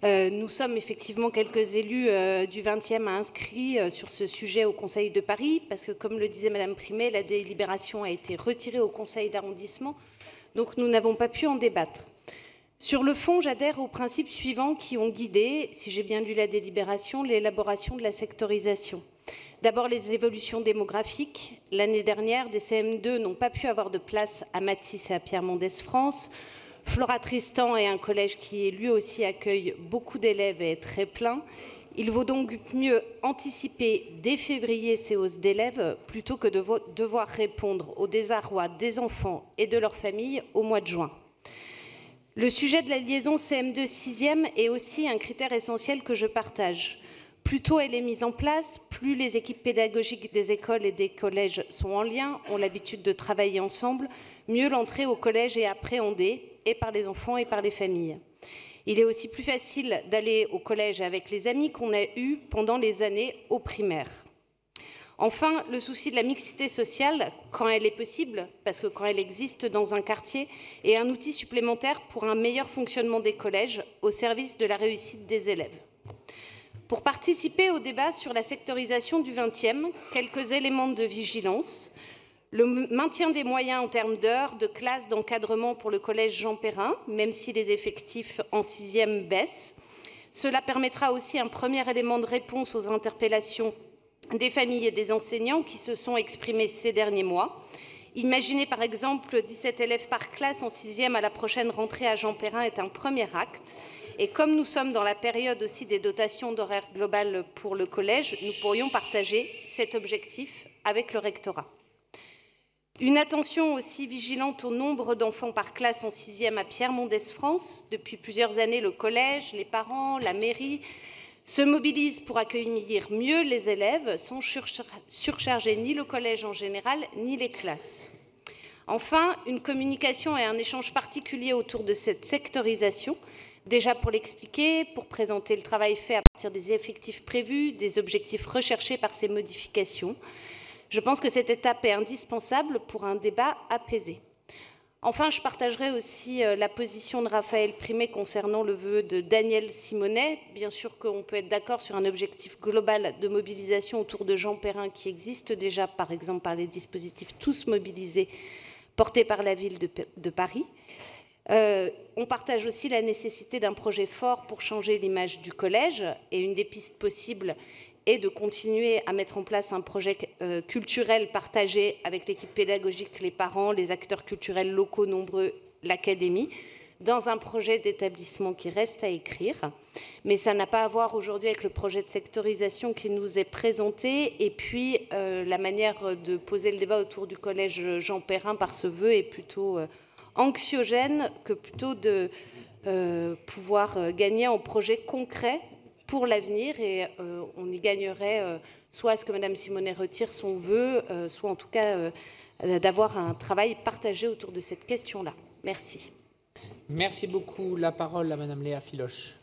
Nous sommes effectivement quelques élus du 20e inscrits sur ce sujet au Conseil de Paris, parce que, comme le disait Madame Primet, la délibération a été retirée au Conseil d'arrondissement, donc nous n'avons pas pu en débattre. Sur le fond, j'adhère aux principes suivants qui ont guidé, si j'ai bien lu la délibération, l'élaboration de la sectorisation. D'abord, les évolutions démographiques. L'année dernière, des CM2 n'ont pas pu avoir de place à Matisse et à Pierre-Mendès-France. Flora Tristan est un collège qui, lui aussi, accueille beaucoup d'élèves et est très plein. Il vaut donc mieux anticiper dès février ces hausses d'élèves plutôt que de devoir répondre au désarroi des enfants et de leurs familles au mois de juin. Le sujet de la liaison CM2-6e est aussi un critère essentiel que je partage. Plus tôt elle est mise en place, plus les équipes pédagogiques des écoles et des collèges sont en lien, ont l'habitude de travailler ensemble, mieux l'entrée au collège est appréhendée, et par les enfants et par les familles. Il est aussi plus facile d'aller au collège avec les amis qu'on a eus pendant les années au primaire. Enfin, le souci de la mixité sociale, quand elle est possible, parce que quand elle existe dans un quartier, est un outil supplémentaire pour un meilleur fonctionnement des collèges au service de la réussite des élèves. Pour participer au débat sur la sectorisation du 20e, quelques éléments de vigilance. Le maintien des moyens en termes d'heures, de classes, d'encadrement pour le collège Jean Perrin, même si les effectifs en 6e baissent. Cela permettra aussi un premier élément de réponse aux interpellations des familles et des enseignants qui se sont exprimés ces derniers mois. Imaginez par exemple 17 élèves par classe en 6e à la prochaine rentrée à Jean Perrin est un premier acte. Et comme nous sommes dans la période aussi des dotations d'horaire globales pour le collège, nous pourrions partager cet objectif avec le rectorat. Une attention aussi vigilante au nombre d'enfants par classe en 6e à Pierre-Mendès-France. Depuis plusieurs années, le collège, les parents, la mairie se mobilisent pour accueillir mieux les élèves sans surcharger ni le collège en général, ni les classes. Enfin, une communication et un échange particulier autour de cette sectorisation, déjà pour l'expliquer, pour présenter le travail fait à partir des effectifs prévus, des objectifs recherchés par ces modifications. Je pense que cette étape est indispensable pour un débat apaisé. Enfin, je partagerai aussi la position de Raphaël Primet concernant le vœu de Daniel Simonet. Bien sûr qu'on peut être d'accord sur un objectif global de mobilisation autour de Jean Perrin qui existe déjà, par exemple, par les dispositifs Tous mobilisés portés par la ville de Paris. On partage aussi la nécessité d'un projet fort pour changer l'image du collège et une des pistes possibles et de continuer à mettre en place un projet culturel partagé avec l'équipe pédagogique, les parents, les acteurs culturels locaux nombreux, l'académie, dans un projet d'établissement qui reste à écrire. Mais ça n'a pas à voir aujourd'hui avec le projet de sectorisation qui nous est présenté. Et puis, la manière de poser le débat autour du collège Jean Perrin par ce vœu est plutôt anxiogène que plutôt de pouvoir gagner en projet concret pour l'avenir, et on y gagnerait soit à ce que Mme Simonet retire son vœu, soit en tout cas d'avoir un travail partagé autour de cette question-là. Merci. Merci beaucoup. La parole à Mme Léa Filoche.